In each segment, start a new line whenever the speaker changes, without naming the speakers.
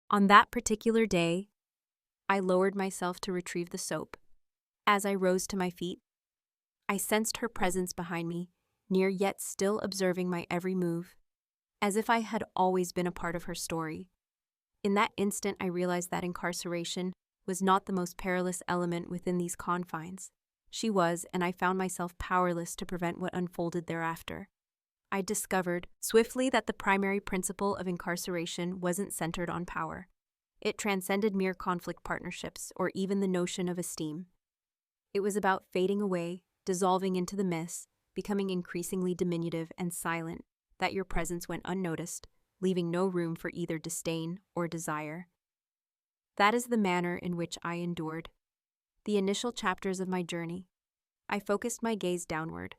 On that particular day, I lowered myself to retrieve the soap. As I rose to my feet, I sensed her presence behind me, near yet still observing my every move, as if I had always been a part of her story. In that instant, I realized that incarceration was not the most perilous element within these confines. She was, and I found myself powerless to prevent what unfolded thereafter. I discovered swiftly that the primary principle of incarceration wasn't centered on power. It transcended mere conflict partnerships or even the notion of esteem. It was about fading away, dissolving into the mist, becoming increasingly diminutive and silent, that your presence went unnoticed, leaving no room for either disdain or desire. That is the manner in which I endured the initial chapters of my journey. I focused my gaze downward,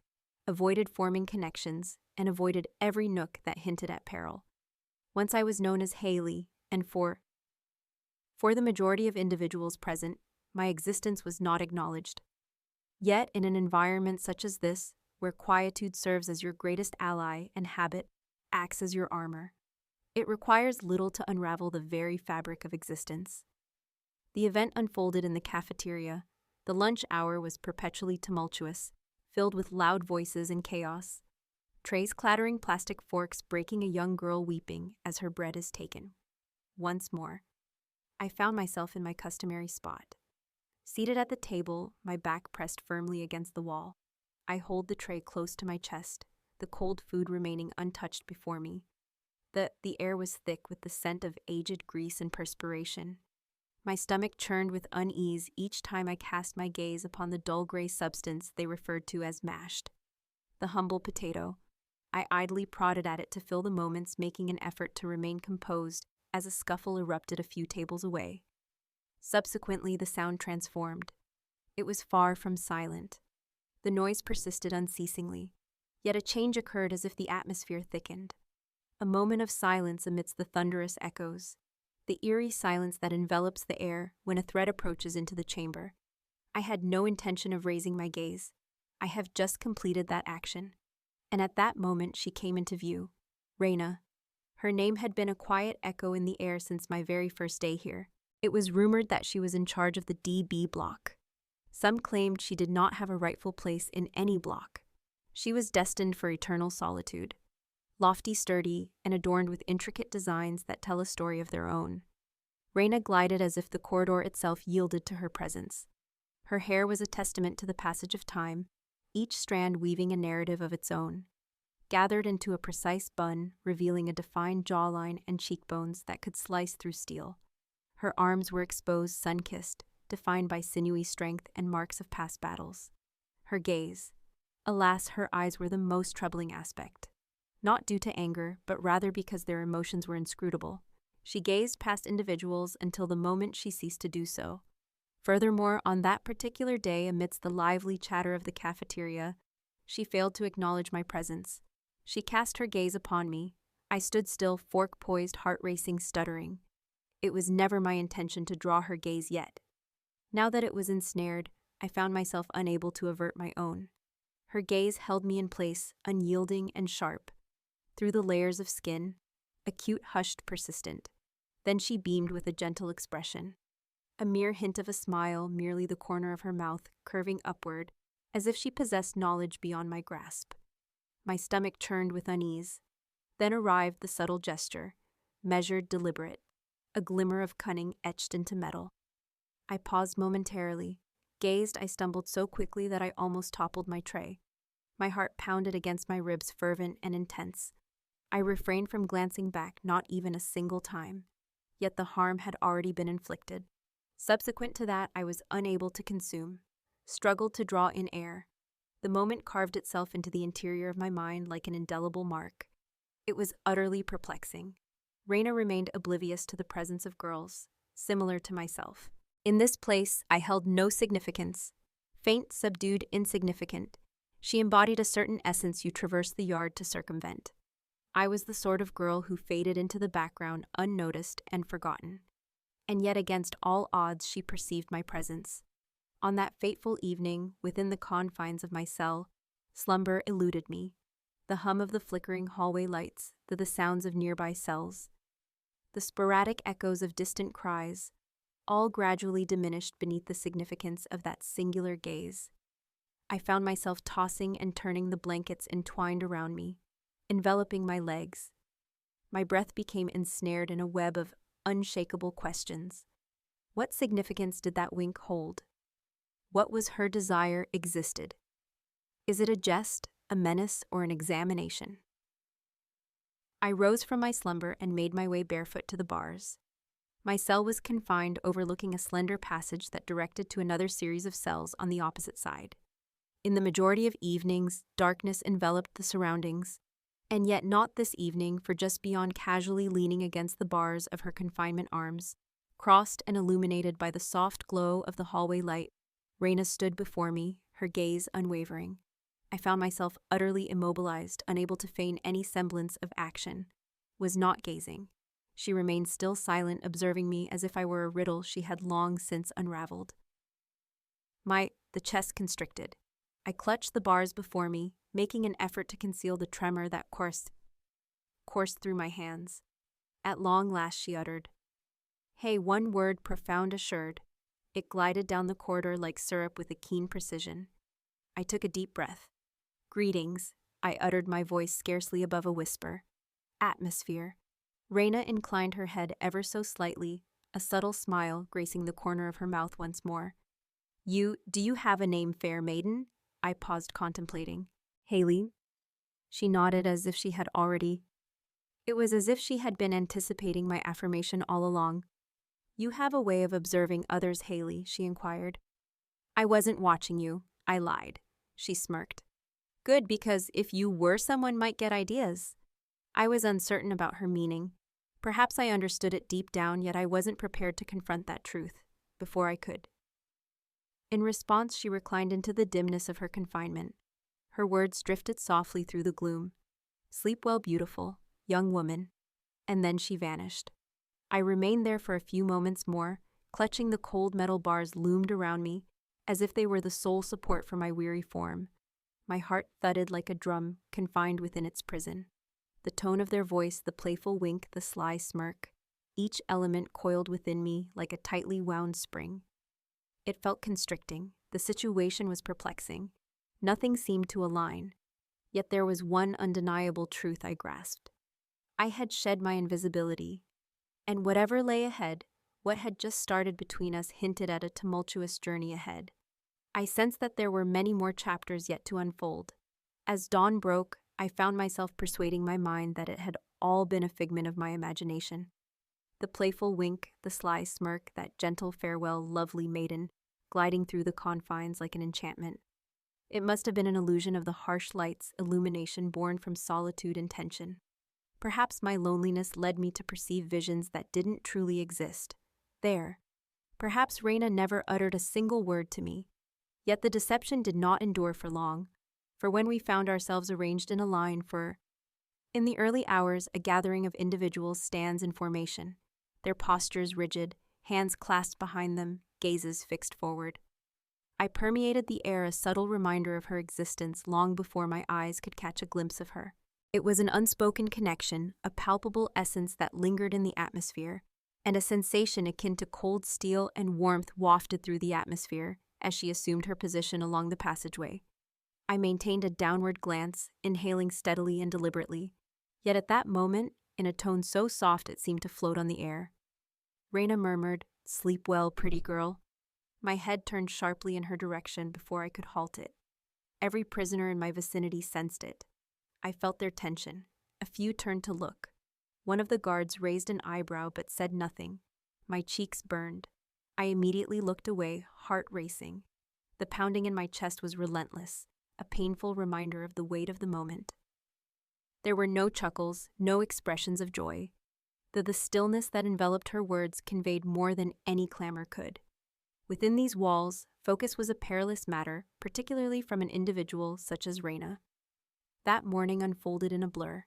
avoided forming connections, and avoided every nook that hinted at peril. Once I was known as Hailou, and for the majority of individuals present, my existence was not acknowledged. Yet, in an environment such as this, where quietude serves as your greatest ally and habit acts as your armor, it requires little to unravel the very fabric of existence. The event unfolded in the cafeteria. The lunch hour was perpetually tumultuous, filled with loud voices and chaos. Trays clattering, plastic forks breaking, a young girl weeping as her bread is taken. Once more, I found myself in my customary spot. Seated at the table, my back pressed firmly against the wall. I hold the tray close to my chest, the cold food remaining untouched before me. The air was thick with the scent of aged grease and perspiration. My stomach churned with unease each time I cast my gaze upon the dull gray substance they referred to as mashed. The humble potato. I idly prodded at it to fill the moments, making an effort to remain composed as a scuffle erupted a few tables away. Subsequently, the sound transformed. It was far from silent. The noise persisted unceasingly, yet a change occurred as if the atmosphere thickened. A moment of silence amidst the thunderous echoes, the eerie silence that envelops the air when a threat approaches into the chamber. I had no intention of raising my gaze. I have just completed that action. And at that moment she came into view. Reina. Her name had been a quiet echo in the air since my very first day here. It was rumored that she was in charge of the DB block. Some claimed she did not have a rightful place in any block. She was destined for eternal solitude. Lofty, sturdy, and adorned with intricate designs that tell a story of their own. Reina glided as if the corridor itself yielded to her presence. Her hair was a testament to the passage of time, each strand weaving a narrative of its own, gathered into a precise bun, revealing a defined jawline and cheekbones that could slice through steel. Her arms were exposed, sun-kissed, defined by sinewy strength and marks of past battles. Her gaze. Alas, her eyes were the most troubling aspect. Not due to anger, but rather because their emotions were inscrutable. She gazed past individuals until the moment she ceased to do so. Furthermore, on that particular day, amidst the lively chatter of the cafeteria, she failed to acknowledge my presence. She cast her gaze upon me. I stood still, fork poised, heart racing, stuttering. It was never my intention to draw her gaze yet. Now that it was ensnared, I found myself unable to avert my own. Her gaze held me in place, unyielding and sharp. Through the layers of skin, acute, hushed, persistent. Then she beamed with a gentle expression. A mere hint of a smile, merely the corner of her mouth curving upward, as if she possessed knowledge beyond my grasp. My stomach churned with unease. Then arrived the subtle gesture, measured, deliberate, a glimmer of cunning etched into metal. I paused momentarily. Gazed, I stumbled so quickly that I almost toppled my tray. My heart pounded against my ribs, fervent and intense. I refrained from glancing back, not even a single time. Yet the harm had already been inflicted. Subsequent to that, I was unable to consume, struggled to draw in air. The moment carved itself into the interior of my mind like an indelible mark. It was utterly perplexing. Reina remained oblivious to the presence of girls, similar to myself. In this place, I held no significance. Faint, subdued, insignificant. She embodied a certain essence you traverse the yard to circumvent. I was the sort of girl who faded into the background, unnoticed and forgotten. And yet against all odds she perceived my presence. On that fateful evening, within the confines of my cell, slumber eluded me. The hum of the flickering hallway lights, the sounds of nearby cells. the sporadic echoes of distant cries, all gradually diminished beneath the significance of that singular gaze. I found myself tossing and turning the blankets entwined around me, enveloping my legs. My breath became ensnared in a web of unshakable questions. What significance did that wink hold? What was her desire existed? Is it a jest, a menace, or an examination? I rose from my slumber and made my way barefoot to the bars. My cell was confined, overlooking a slender passage that directed to another series of cells on the opposite side. In the majority of evenings, darkness enveloped the surroundings, and yet not this evening, for just beyond, casually leaning against the bars of her confinement arms, crossed and illuminated by the soft glow of the hallway light, Raina stood before me, her gaze unwavering. I found myself utterly immobilized, unable to feign any semblance of action. Was not gazing. She remained still silent, observing me as if I were a riddle she had long since unraveled. The chest constricted. I clutched the bars before me, making an effort to conceal the tremor that coursed through my hands. At long last she uttered, "Hey," one word profound assured. It glided down the corridor like syrup with a keen precision. I took a deep breath. "Greetings," I uttered, my voice scarcely above a whisper. "Atmosphere." Raina inclined her head ever so slightly, a subtle smile gracing the corner of her mouth once more. Do you have a name, fair maiden?" I paused, contemplating. "Hailou." She nodded as if she had already. It was as if she had been anticipating my affirmation all along. "You have a way of observing others, Hailey," she inquired. "I wasn't watching you. I lied." She smirked. "Good, because if you were, someone might get ideas." I was uncertain about her meaning. Perhaps I understood it deep down, yet I wasn't prepared to confront that truth before I could. In response, she reclined into the dimness of her confinement. Her words drifted softly through the gloom. "Sleep well, beautiful young woman." And then she vanished. I remained there for a few moments more, clutching the cold metal bars loomed around me, as if they were the sole support for my weary form. My heart thudded like a drum confined within its prison. The tone of their voice, the playful wink, the sly smirk, each element coiled within me like a tightly wound spring. It felt constricting. The situation was perplexing. Nothing seemed to align. Yet there was one undeniable truth I grasped. I had shed my invisibility, and whatever lay ahead, what had just started between us hinted at a tumultuous journey ahead. I sensed that there were many more chapters yet to unfold. As dawn broke, I found myself persuading my mind that it had all been a figment of my imagination. The playful wink, the sly smirk, that gentle farewell, lovely maiden, gliding through the confines like an enchantment. It must have been an illusion of the harsh light's illumination born from solitude and tension. Perhaps my loneliness led me to perceive visions that didn't truly exist. There. Perhaps Raina never uttered a single word to me. Yet the deception did not endure for long, for when we found ourselves arranged in a line in the early hours, a gathering of individuals stands in formation, their postures rigid, hands clasped behind them, gazes fixed forward. I permeated the air, a subtle reminder of her existence long before my eyes could catch a glimpse of her. It was an unspoken connection, a palpable essence that lingered in the atmosphere, and a sensation akin to cold steel and warmth wafted through the atmosphere as she assumed her position along the passageway. I maintained a downward glance, inhaling steadily and deliberately, yet at that moment, in a tone so soft it seemed to float on the air. Raina murmured, "Sleep well, pretty girl." My head turned sharply in her direction before I could halt it. Every prisoner in my vicinity sensed it. I felt their tension. A few turned to look. One of the guards raised an eyebrow but said nothing. My cheeks burned. I immediately looked away, heart racing. The pounding in my chest was relentless, a painful reminder of the weight of the moment. There were no chuckles, no expressions of joy. The stillness that enveloped her words conveyed more than any clamor could. Within these walls, focus was a perilous matter, particularly from an individual such as Raina. That morning unfolded in a blur.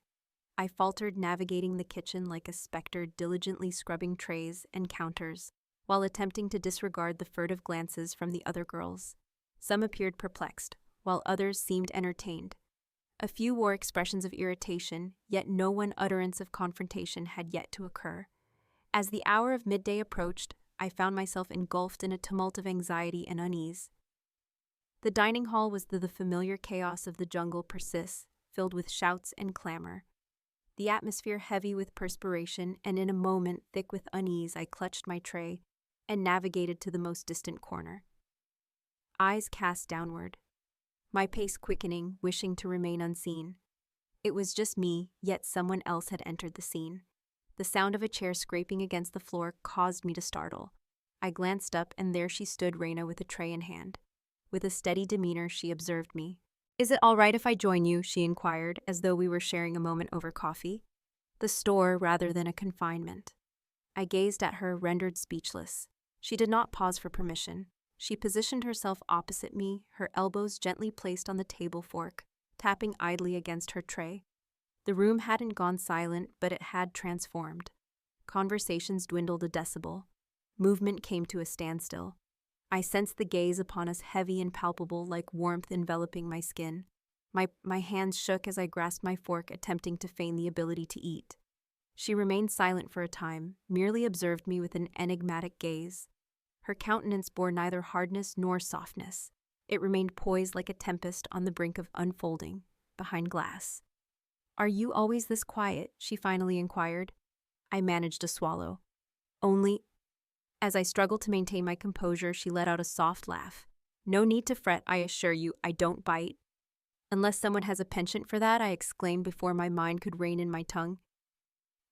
I faltered, navigating the kitchen like a specter, diligently scrubbing trays and counters, while attempting to disregard the furtive glances from the other girls. Some appeared perplexed, while others seemed entertained. A few wore expressions of irritation, yet no one utterance of confrontation had yet to occur. As the hour of midday approached, I found myself engulfed in a tumult of anxiety and unease. The dining hall was the familiar chaos of the jungle persists, filled with shouts and clamor. The atmosphere heavy with perspiration, and in a moment thick with unease, I clutched my tray and navigated to the most distant corner. Eyes cast downward, my pace quickening, wishing to remain unseen. It was just me, yet someone else had entered the scene. The sound of a chair scraping against the floor caused me to startle. I glanced up, and there she stood, Reina, with a tray in hand. With a steady demeanor, she observed me. "Is it all right if I join you?" she inquired, as though we were sharing a moment over coffee. The store rather than a confinement. I gazed at her, rendered speechless. She did not pause for permission. She positioned herself opposite me, her elbows gently placed on the table fork, tapping idly against her tray. The room hadn't gone silent, but it had transformed. Conversations dwindled a decibel. Movement came to a standstill. I sensed the gaze upon us heavy and palpable, like warmth enveloping my skin. My hands shook as I grasped my fork, attempting to feign the ability to eat. She remained silent for a time, merely observed me with an enigmatic gaze. Her countenance bore neither hardness nor softness. It remained poised like a tempest on the brink of unfolding, behind glass. "Are you always this quiet?" she finally inquired. I managed a swallow. "Only—" As I struggled to maintain my composure, she let out a soft laugh. "No need to fret, I assure you, I don't bite." "Unless someone has a penchant for that," I exclaimed before my mind could rein in my tongue.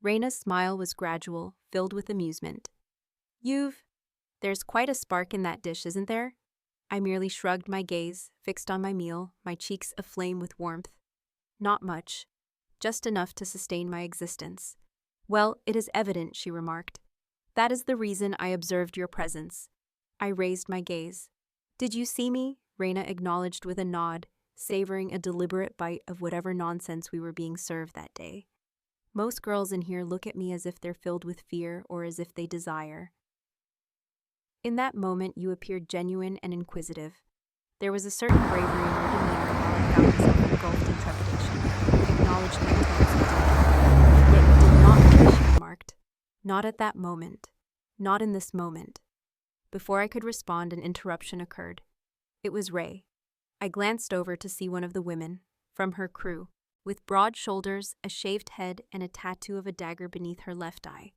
Reina's smile was gradual, filled with amusement. There's quite a spark in that dish, isn't there?" I merely shrugged, my gaze fixed on my meal, my cheeks aflame with warmth. "Not much. Just enough to sustain my existence." "Well, it is evident," she remarked. "That is the reason I observed your presence." I raised my gaze. "Did you see me?" Reina acknowledged with a nod, savoring a deliberate bite of whatever nonsense we were being served that day. "Most girls in here look at me as if they're filled with fear or as if they desire." In that moment, you appeared genuine and inquisitive. There was a certain bravery in your demeanor while I found myself engulfed in trepidation. Acknowledged my tones, yet you did not finish, she remarked. "Not at that moment. Not in this moment." Before I could respond, an interruption occurred. It was Ray. I glanced over to see one of the women, from her crew, with broad shoulders, a shaved head, and a tattoo of a dagger beneath her left eye.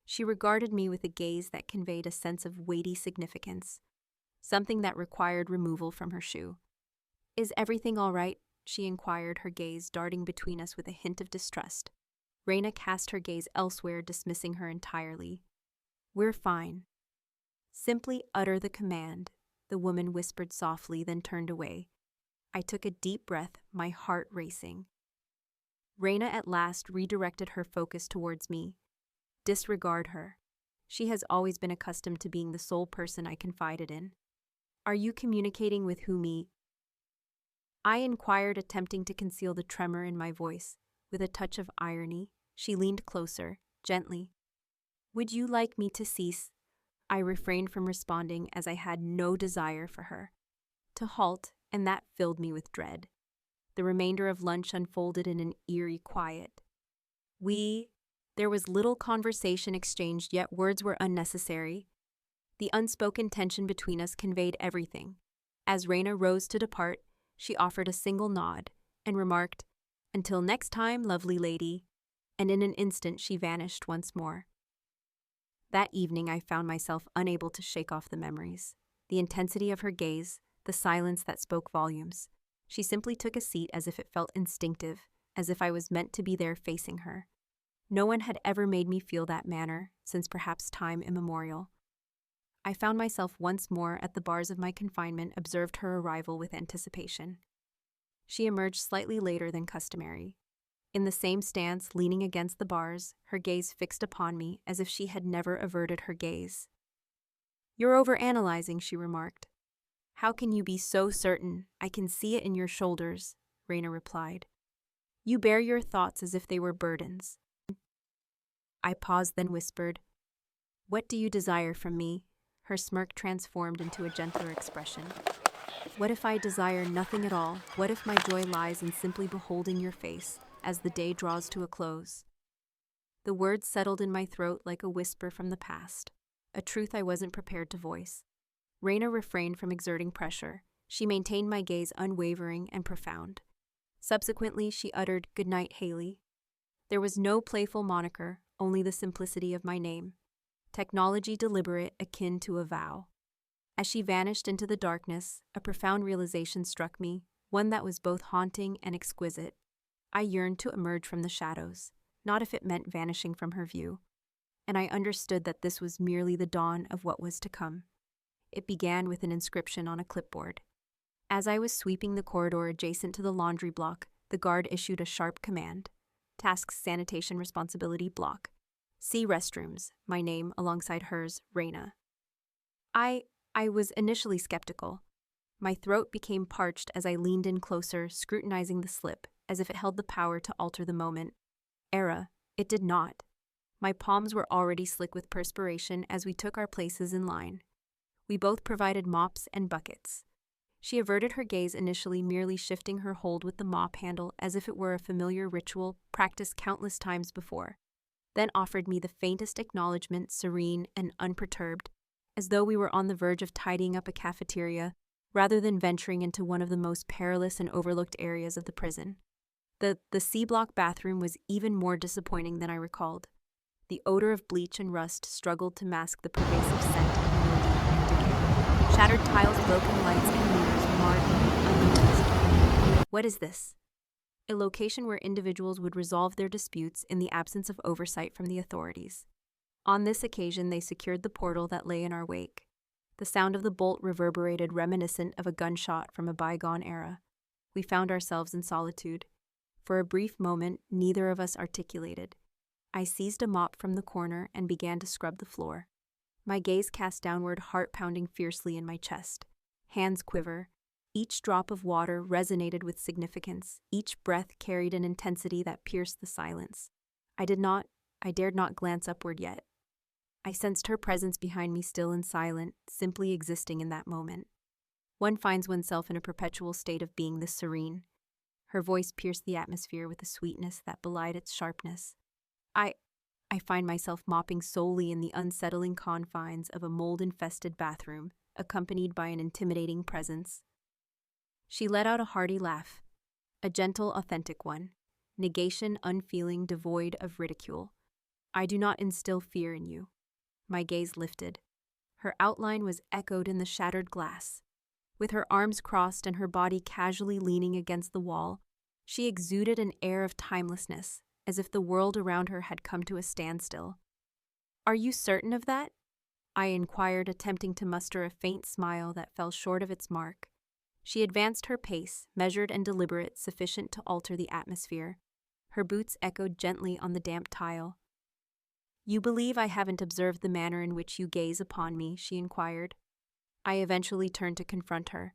She regarded me with a gaze that conveyed a sense of weighty significance, something that required removal from her shoe. "Is everything all right?" she inquired, her gaze darting between us with a hint of distrust. Reina cast her gaze elsewhere, dismissing her entirely. "We're fine." "Simply utter the command," the woman whispered softly, then turned away. I took a deep breath, my heart racing. Reina at last redirected her focus towards me. "Disregard her. She has always been accustomed to being the sole person I confided in." "Are you communicating with whom?" I inquired, attempting to conceal the tremor in my voice. With a touch of irony, she leaned closer, gently. "Would you like me to cease?" I refrained from responding, as I had no desire for her to halt, and that filled me with dread. The remainder of lunch unfolded in an eerie quiet. There was little conversation exchanged, yet words were unnecessary. The unspoken tension between us conveyed everything. As Reina rose to depart, she offered a single nod and remarked, "Until next time, lovely lady," and in an instant she vanished once more. That evening I found myself unable to shake off the memories. The intensity of her gaze, the silence that spoke volumes. She simply took a seat as if it felt instinctive, as if I was meant to be there facing her. No one had ever made me feel that manner, since perhaps time immemorial. I found myself once more at the bars of my confinement, observed her arrival with anticipation. She emerged slightly later than customary. In the same stance, leaning against the bars, her gaze fixed upon me as if she had never averted her gaze. "You're overanalyzing," she remarked. "How can you be so certain? I can see it in your shoulders," Reina replied. "You bear your thoughts as if they were burdens." I paused, then whispered, "What do you desire from me?" Her smirk transformed into a gentler expression. "What if I desire nothing at all? What if my joy lies in simply beholding your face as the day draws to a close?" The words settled in my throat like a whisper from the past, a truth I wasn't prepared to voice. Raina refrained from exerting pressure. She maintained my gaze unwavering and profound. Subsequently, she uttered, "Good night, Hailey." There was no playful moniker, only the simplicity of my name. Technology deliberate, akin to a vow. As she vanished into the darkness, a profound realization struck me, one that was both haunting and exquisite. I yearned to emerge from the shadows, not if it meant vanishing from her view. And I understood that this was merely the dawn of what was to come. It began with an inscription on a clipboard. As I was sweeping the corridor adjacent to the laundry block, the guard issued a sharp command. Tasks Sanitation Responsibility Block. See restrooms, my name alongside hers, Raina. I was initially skeptical. My throat became parched as I leaned in closer, scrutinizing the slip, as if it held the power to alter the moment. It did not. My palms were already slick with perspiration as we took our places in line. We both provided mops and buckets. She averted her gaze initially, merely shifting her hold with the mop handle as if it were a familiar ritual practiced countless times before, then offered me the faintest acknowledgement, serene and unperturbed, as though we were on the verge of tidying up a cafeteria rather than venturing into one of the most perilous and overlooked areas of the prison. The C-block bathroom was even more disappointing than I recalled. The odor of bleach and rust struggled to mask the pervasive scent of mildew and decay. Shattered tiles, broken lights, and mirrors marred me unnoticed. What is this? A location where individuals would resolve their disputes in the absence of oversight from the authorities. On this occasion, they secured the portal that lay in our wake. The sound of the bolt reverberated, reminiscent of a gunshot from a bygone era. We found ourselves in solitude. For a brief moment, neither of us articulated. I seized a mop from the corner and began to scrub the floor. My gaze cast downward, heart pounding fiercely in my chest. Hands quiver. Each drop of water resonated with significance. Each breath carried an intensity that pierced the silence. I dared not glance upward yet. I sensed her presence behind me, still and silent, simply existing in that moment. One finds oneself in a perpetual state of being this serene. Her voice pierced the atmosphere with a sweetness that belied its sharpness. I find myself mopping solely in the unsettling confines of a mold-infested bathroom, accompanied by an intimidating presence. She let out a hearty laugh, a gentle, authentic one, negation unfeeling, devoid of ridicule. I do not instill fear in you. My gaze lifted. Her outline was echoed in the shattered glass. With her arms crossed and her body casually leaning against the wall, she exuded an air of timelessness, as if the world around her had come to a standstill. "Are you certain of that?" I inquired, attempting to muster a faint smile that fell short of its mark. She advanced her pace, measured and deliberate, sufficient to alter the atmosphere. Her boots echoed gently on the damp tile. "You believe I haven't observed the manner in which you gaze upon me?" she inquired. I eventually turned to confront her.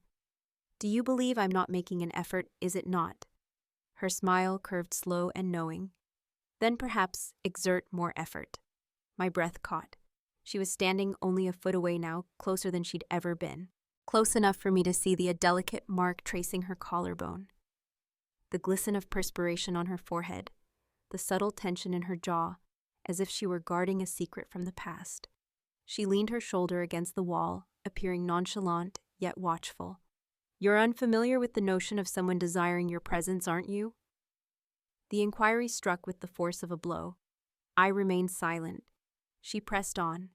"Do you believe I'm not making an effort, is it not?" Her smile curved slow and knowing. "Then perhaps exert more effort." My breath caught. She was standing only a foot away now, closer than she'd ever been. Close enough for me to see the delicate mark tracing her collarbone. The glisten of perspiration on her forehead. The subtle tension in her jaw, as if she were guarding a secret from the past. She leaned her shoulder against the wall, appearing nonchalant yet watchful. "You're unfamiliar with the notion of someone desiring your presence, aren't you?" The inquiry struck with the force of a blow. I remained silent. She pressed on.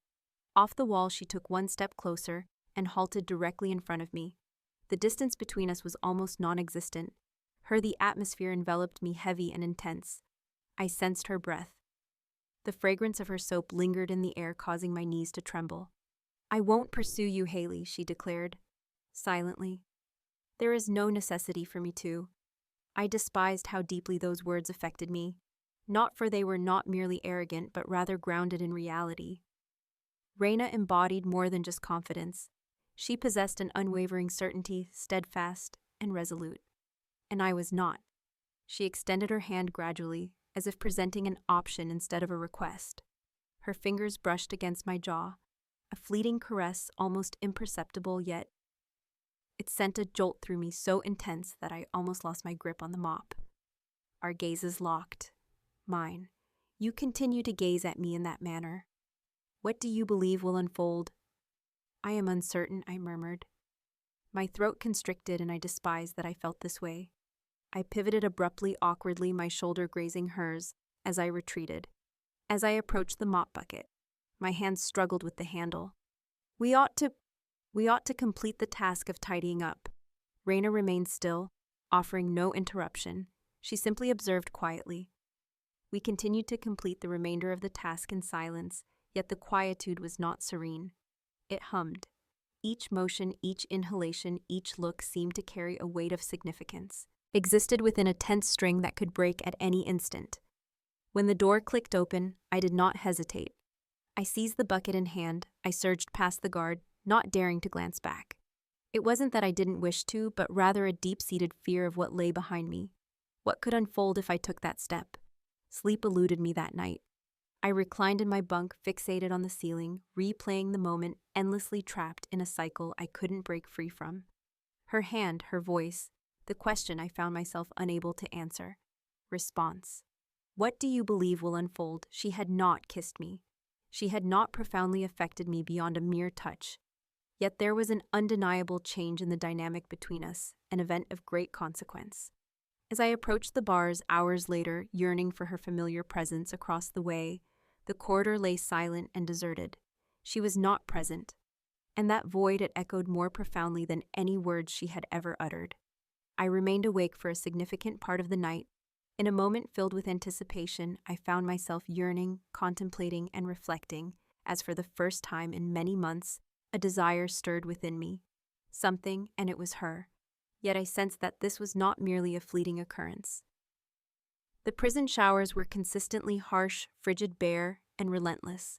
Off the wall, she took one step closer and halted directly in front of me. The distance between us was almost non-existent. The atmosphere enveloped me, heavy and intense. I sensed her breath. The fragrance of her soap lingered in the air, causing my knees to tremble. "I won't pursue you, Hailey," she declared, silently. There is no necessity for me to. I despised how deeply those words affected me, not for they were not merely arrogant, but rather grounded in reality. Raina embodied more than just confidence. She possessed an unwavering certainty, steadfast and resolute. And I was not. She extended her hand gradually, as if presenting an option instead of a request. Her fingers brushed against my jaw, a fleeting caress, almost imperceptible, yet it sent a jolt through me so intense that I almost lost my grip on the mop. Our gazes locked. Mine, You continue to gaze at me in that manner. What do you believe will unfold? I am uncertain, I murmured. My throat constricted and I despised that I felt this way. I pivoted abruptly, awkwardly, my shoulder grazing hers, as I retreated. As I approached the mop bucket, my hands struggled with the handle. We ought to complete the task of tidying up. Raina remained still, offering no interruption. She simply observed quietly. We continued to complete the remainder of the task in silence, yet the quietude was not serene. It hummed. Each motion, each inhalation, each look seemed to carry a weight of significance, existed within a tense string that could break at any instant. When the door clicked open, I did not hesitate. I seized the bucket in hand. I surged past the guard, not daring to glance back. It wasn't that I didn't wish to, but rather a deep-seated fear of what lay behind me. What could unfold if I took that step? Sleep eluded me that night. I reclined in my bunk, fixated on the ceiling, replaying the moment, endlessly trapped in a cycle I couldn't break free from. Her hand, her voice, the question I found myself unable to answer. Response. What do you believe will unfold? She had not kissed me. She had not profoundly affected me beyond a mere touch. Yet there was an undeniable change in the dynamic between us, an event of great consequence. As I approached the bars hours later, yearning for her familiar presence across the way, the corridor lay silent and deserted. She was not present, and that void it echoed more profoundly than any words she had ever uttered. I remained awake for a significant part of the night. In a moment filled with anticipation, I found myself yearning, contemplating, and reflecting, as for the first time in many months, a desire stirred within me. Something, and it was her. Yet I sensed that this was not merely a fleeting occurrence. The prison showers were consistently harsh, frigid, bare, and relentless.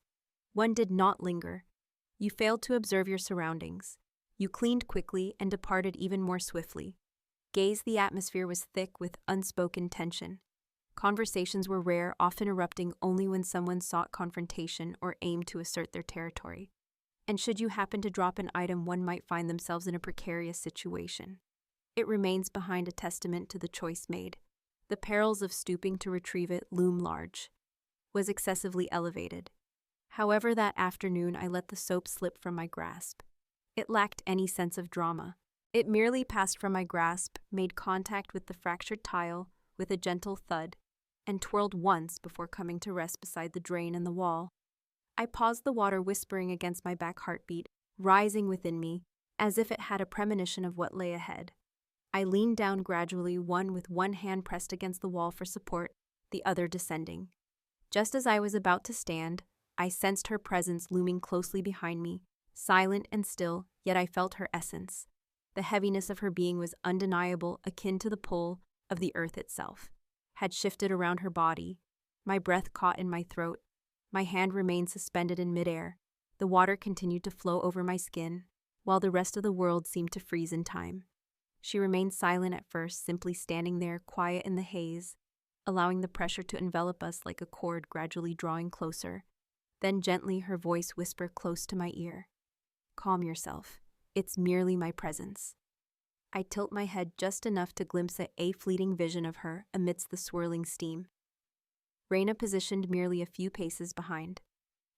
One did not linger. You failed to observe your surroundings. You cleaned quickly and departed even more swiftly. The atmosphere was thick with unspoken tension. Conversations were rare, often erupting only when someone sought confrontation or aimed to assert their territory. And should you happen to drop an item, one might find themselves in a precarious situation. It remains behind a testament to the choice made. The perils of stooping to retrieve it loom large. Was excessively elevated. However, that afternoon I let the soap slip from my grasp. It lacked any sense of drama. It merely passed from my grasp, made contact with the fractured tile with a gentle thud, and twirled once before coming to rest beside the drain in the wall. I paused, the water whispering against my back, heartbeat rising within me, as if it had a premonition of what lay ahead. I leaned down gradually, with one hand pressed against the wall for support, the other descending. Just as I was about to stand, I sensed her presence looming closely behind me, silent and still, yet I felt her essence. The heaviness of her being was undeniable, akin to the pull of the earth itself. Had shifted around her body. My breath caught in my throat. My hand remained suspended in midair. The water continued to flow over my skin, while the rest of the world seemed to freeze in time. She remained silent at first, simply standing there, quiet in the haze, allowing the pressure to envelop us like a cord, gradually drawing closer. Then gently her voice whispered close to my ear. Calm yourself. It's merely my presence. I tilt my head just enough to glimpse a fleeting vision of her amidst the swirling steam. Raina positioned merely a few paces behind.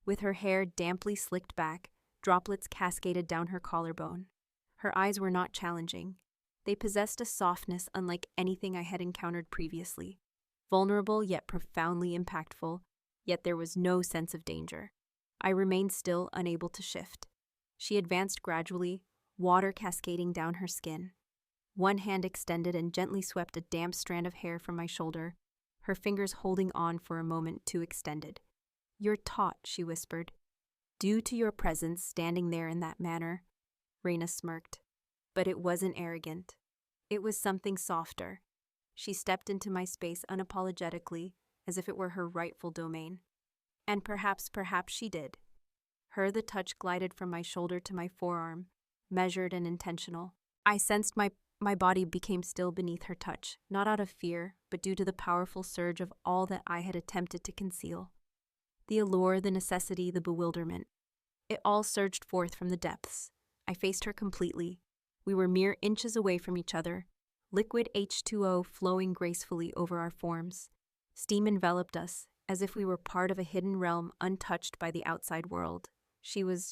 With her hair damply slicked back, droplets cascaded down her collarbone. Her eyes were not challenging. They possessed a softness unlike anything I had encountered previously. Vulnerable yet profoundly impactful, yet there was no sense of danger. I remained still, unable to shift. She advanced gradually, water cascading down her skin. One hand extended and gently swept a damp strand of hair from my shoulder, her fingers holding on for a moment too extended. You're taut, she whispered. Due to your presence standing there in that manner, Raina smirked. But it wasn't arrogant. It was something softer. She stepped into my space unapologetically, as if it were her rightful domain. And perhaps she did. The touch glided from my shoulder to my forearm, measured and intentional. I sensed my body became still beneath her touch, not out of fear, but due to the powerful surge of all that I had attempted to conceal. The allure, the necessity, the bewilderment. It all surged forth from the depths. I faced her completely. We were mere inches away from each other, liquid H2O flowing gracefully over our forms. Steam enveloped us, as if we were part of a hidden realm untouched by the outside world.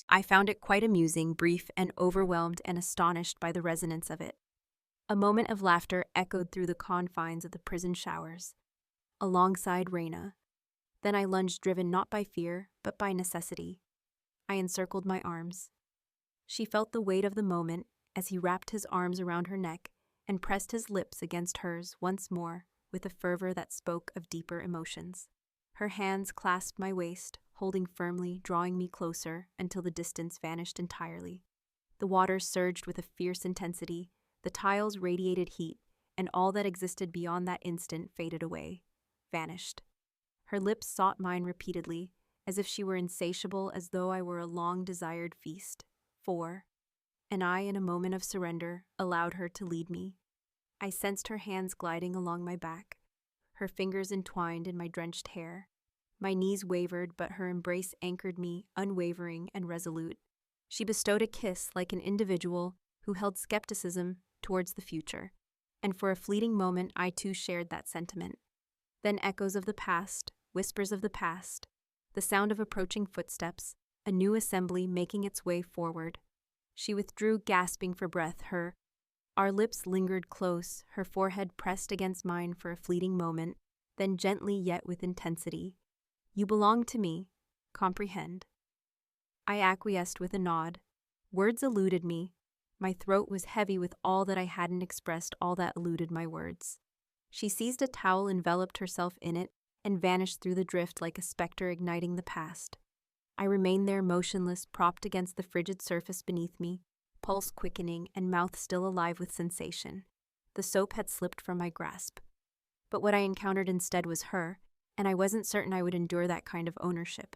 I found it quite amusing, brief, and overwhelmed and astonished by the resonance of it. A moment of laughter echoed through the confines of the prison showers, alongside Reina. Then I lunged, driven not by fear, but by necessity. I encircled my arms. She felt the weight of the moment as he wrapped his arms around her neck and pressed his lips against hers once more with a fervor that spoke of deeper emotions. Her hands clasped my waist, holding firmly, drawing me closer until the distance vanished entirely. The waters surged with a fierce intensity, the tiles radiated heat, and all that existed beyond that instant faded away, vanished. Her lips sought mine repeatedly, as if she were insatiable, as though I were a long-desired feast. And I, in a moment of surrender, allowed her to lead me. I sensed her hands gliding along my back, her fingers entwined in my drenched hair. My knees wavered, but her embrace anchored me, unwavering and resolute. She bestowed a kiss like an individual who held skepticism towards the future, and for a fleeting moment I too shared that sentiment. Then echoes of the past, whispers of the past, the sound of approaching footsteps, a new assembly making its way forward. She withdrew, gasping for breath. Our lips lingered close, her forehead pressed against mine for a fleeting moment, then gently yet with intensity. "You belong to me. Comprehend?" I acquiesced with a nod. Words eluded me. My throat was heavy with all that I hadn't expressed, all that eluded my words. She seized a towel, enveloped herself in it, and vanished through the drift like a specter igniting the past. I remained there motionless, propped against the frigid surface beneath me, pulse quickening and mouth still alive with sensation. The soap had slipped from my grasp. But what I encountered instead was her, and I wasn't certain I would endure that kind of ownership.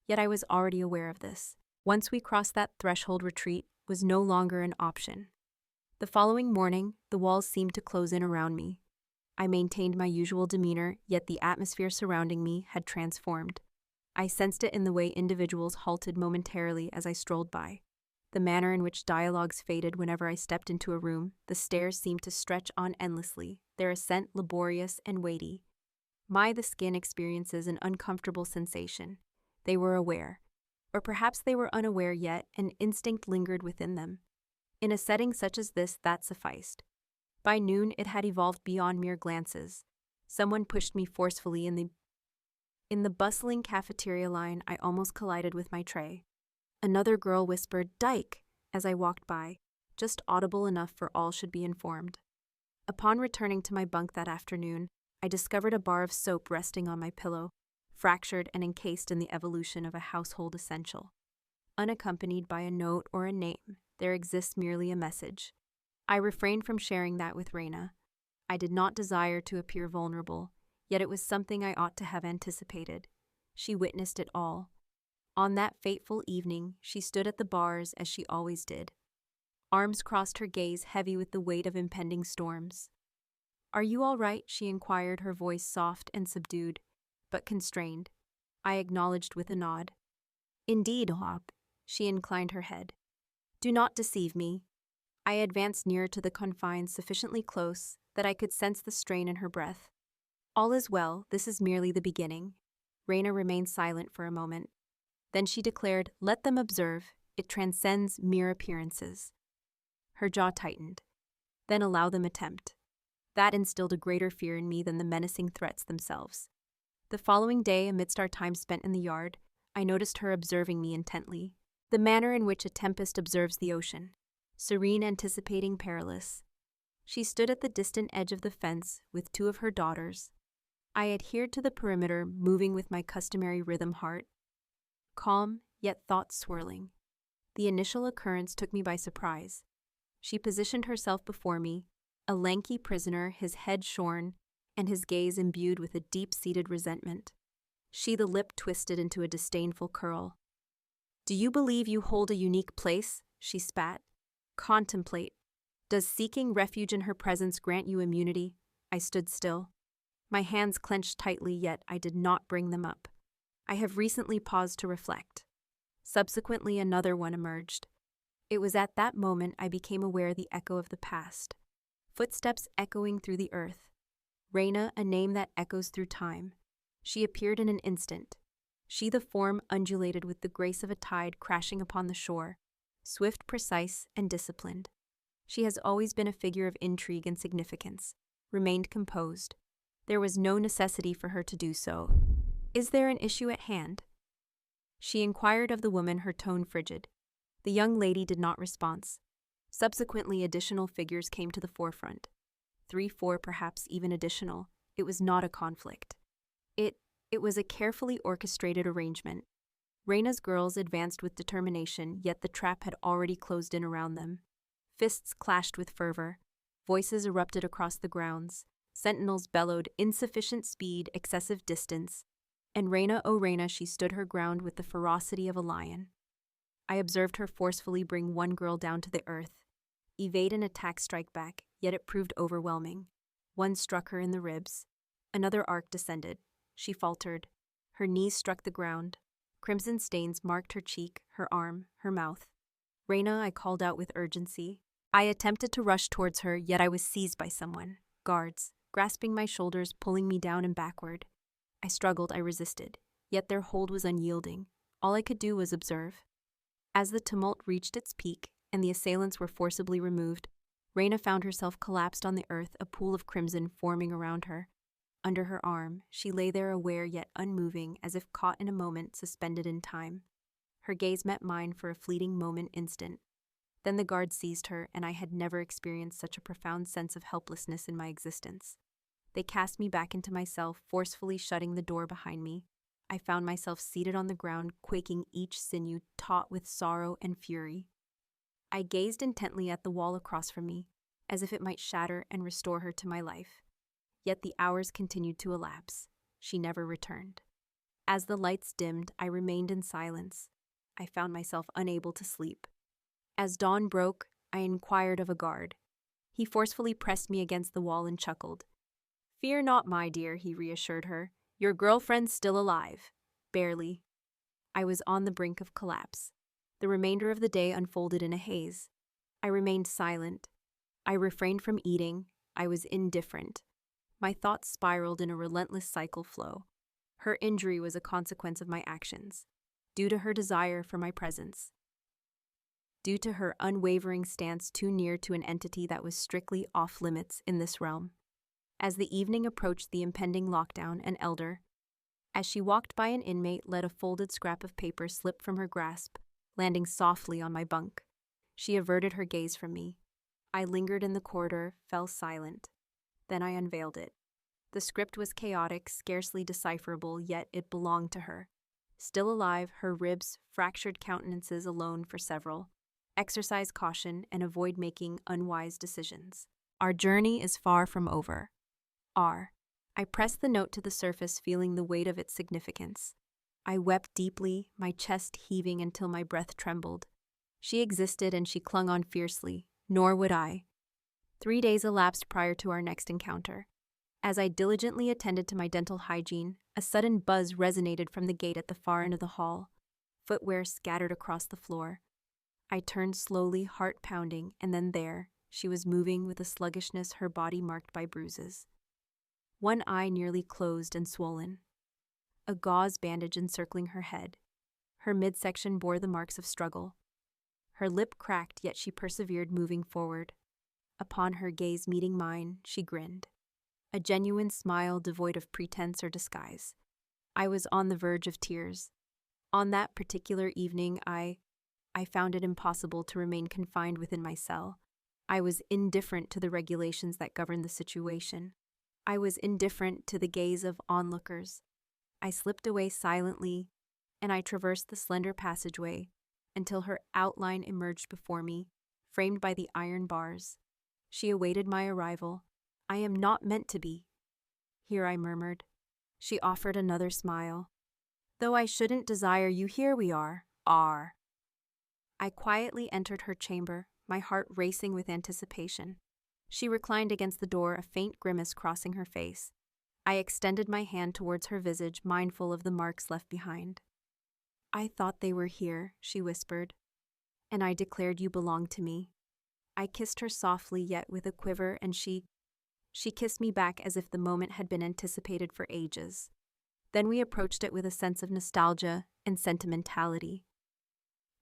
Yet I was already aware of this. Once we crossed that threshold, retreat was no longer an option. The following morning, the walls seemed to close in around me. I maintained my usual demeanor, yet the atmosphere surrounding me had transformed. I sensed it in the way individuals halted momentarily as I strolled by, the manner in which dialogues faded whenever I stepped into a room. The stairs seemed to stretch on endlessly, their ascent laborious and weighty. The skin experiences an uncomfortable sensation. They were aware, or perhaps they were unaware, yet an instinct lingered within them. In a setting such as this, that sufficed. By noon, it had evolved beyond mere glances. Someone pushed me forcefully in the bustling cafeteria line. I almost collided with my tray. Another girl whispered, "Dyke," as I walked by, just audible enough for all should be informed. Upon returning to my bunk that afternoon, I discovered a bar of soap resting on my pillow, fractured and encased in the evolution of a household essential. Unaccompanied by a note or a name, there exists merely a message. I refrained from sharing that with Reina. I did not desire to appear vulnerable, yet it was something I ought to have anticipated. She witnessed it all. On that fateful evening, she stood at the bars as she always did. Arms crossed, her gaze heavy with the weight of impending storms. "Are you all right?" she inquired, her voice soft and subdued, but constrained. I acknowledged with a nod. "Indeed, Hop." She inclined her head. "Do not deceive me." I advanced nearer to the confines, sufficiently close that I could sense the strain in her breath. "All is well, this is merely the beginning." Reina remained silent for a moment. Then she declared, "Let them observe, it transcends mere appearances." Her jaw tightened. "Then allow them attempt." That instilled a greater fear in me than the menacing threats themselves. The following day, amidst our time spent in the yard, I noticed her observing me intently, the manner in which a tempest observes the ocean, serene, anticipating, perilous. She stood at the distant edge of the fence with two of her daughters. I adhered to the perimeter, moving with my customary rhythm, heart calm, yet thoughts swirling. The initial occurrence took me by surprise. She positioned herself before me, a lanky prisoner, his head shorn, and his gaze imbued with a deep-seated resentment. The lip twisted into a disdainful curl. "Do you believe you hold a unique place?" she spat. "Contemplate. Does seeking refuge in her presence grant you immunity?" I stood still. My hands clenched tightly, yet I did not bring them up. I have recently paused to reflect. Subsequently, another one emerged. It was at that moment I became aware the echo of the past. Footsteps echoing through the earth. Reina, a name that echoes through time. She appeared in an instant. She, the form, undulated with the grace of a tide crashing upon the shore, swift, precise, and disciplined. She has always been a figure of intrigue and significance, remained composed. There was no necessity for her to do so. "Is there an issue at hand?" She inquired of the woman, her tone frigid. The young lady did not respond. Subsequently, additional figures came to the forefront. 3, 4, perhaps even additional. It was not a conflict. It was a carefully orchestrated arrangement. Reina's girls advanced with determination, yet the trap had already closed in around them. Fists clashed with fervor. Voices erupted across the grounds. Sentinels bellowed, "Insufficient speed, excessive distance." And Reina, oh Reina, she stood her ground with the ferocity of a lion. I observed her forcefully bring one girl down to the earth, evade an attack, strike back, yet it proved overwhelming. One struck her in the ribs. Another arc descended. She faltered. Her knees struck the ground. Crimson stains marked her cheek, her arm, her mouth. "Reina," I called out with urgency. I attempted to rush towards her, yet I was seized by someone. Guards, grasping my shoulders, pulling me down and backward. I struggled, I resisted, yet their hold was unyielding. All I could do was observe. As the tumult reached its peak and the assailants were forcibly removed, Reina found herself collapsed on the earth, a pool of crimson forming around her. Under her arm, she lay there aware yet unmoving, as if caught in a moment, suspended in time. Her gaze met mine for a fleeting instant. Then the guard seized her, and I had never experienced such a profound sense of helplessness in my existence. They cast me back into myself, forcefully shutting the door behind me. I found myself seated on the ground, quaking each sinew, taut with sorrow and fury. I gazed intently at the wall across from me, as if it might shatter and restore her to my life. Yet the hours continued to elapse. She never returned. As the lights dimmed, I remained in silence. I found myself unable to sleep. As dawn broke, I inquired of a guard. He forcefully pressed me against the wall and chuckled. "Fear not, my dear," he reassured her. "Your girlfriend's still alive." Barely. I was on the brink of collapse. The remainder of the day unfolded in a haze. I remained silent. I refrained from eating. I was indifferent. My thoughts spiraled in a relentless cycle flow. Her injury was a consequence of my actions, due to her desire for my presence, due to her unwavering stance too near to an entity that was strictly off limits in this realm. As the evening approached the impending lockdown, an elder, as she walked by an inmate, let a folded scrap of paper slip from her grasp, landing softly on my bunk. She averted her gaze from me. I lingered in the corridor, fell silent. Then I unveiled it. The script was chaotic, scarcely decipherable, yet it belonged to her. Still alive, her ribs, fractured countenances alone for several. Exercise caution and avoid making unwise decisions. Our journey is far from over. R. I pressed the note to the surface, feeling the weight of its significance. I wept deeply, my chest heaving until my breath trembled. She existed and she clung on fiercely, nor would I. 3 days elapsed prior to our next encounter. As I diligently attended to my dental hygiene, a sudden buzz resonated from the gate at the far end of the hall. Footwear scattered across the floor. I turned slowly, heart pounding, and then there, she was moving with a sluggishness, her body marked by bruises. One eye nearly closed and swollen. A gauze bandage encircling her head. Her midsection bore the marks of struggle. Her lip cracked, yet she persevered, moving forward. Upon her gaze meeting mine, she grinned. A genuine smile devoid of pretense or disguise. I was on the verge of tears. On that particular evening, I found it impossible to remain confined within my cell. I was indifferent to the regulations that governed the situation. I was indifferent to the gaze of onlookers. I slipped away silently, and I traversed the slender passageway until her outline emerged before me, framed by the iron bars. She awaited my arrival. "I am not meant to be." "Here," I murmured. She offered another smile. "Though I shouldn't desire you, here we are. R." I quietly entered her chamber, my heart racing with anticipation. She reclined against the door, a faint grimace crossing her face. I extended my hand towards her visage, mindful of the marks left behind. "I thought they were here," she whispered, "and I declared you belonged to me." I kissed her softly, yet with a quiver, and she kissed me back as if the moment had been anticipated for ages. Then we approached it with a sense of nostalgia and sentimentality.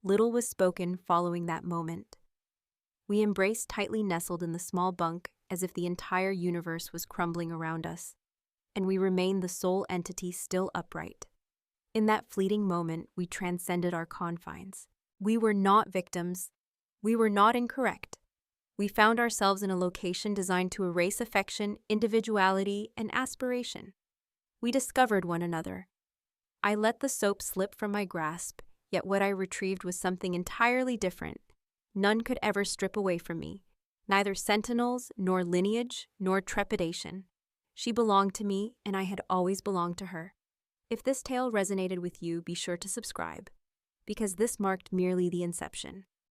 Little was spoken following that moment. We embraced tightly nestled in the small bunk as if the entire universe was crumbling around us, and we remained the sole entity still upright. In that fleeting moment, we transcended our confines. We were not victims. We were not incorrect. We found ourselves in a location designed to erase affection, individuality, and aspiration. We discovered one another. I let the soap slip from my grasp, yet what I retrieved was something entirely different. None could ever strip away from me, neither sentinels, nor lineage, nor trepidation. She belonged to me, and I had always belonged to her. If this tale resonated with you, be sure to subscribe, because this marked merely the inception.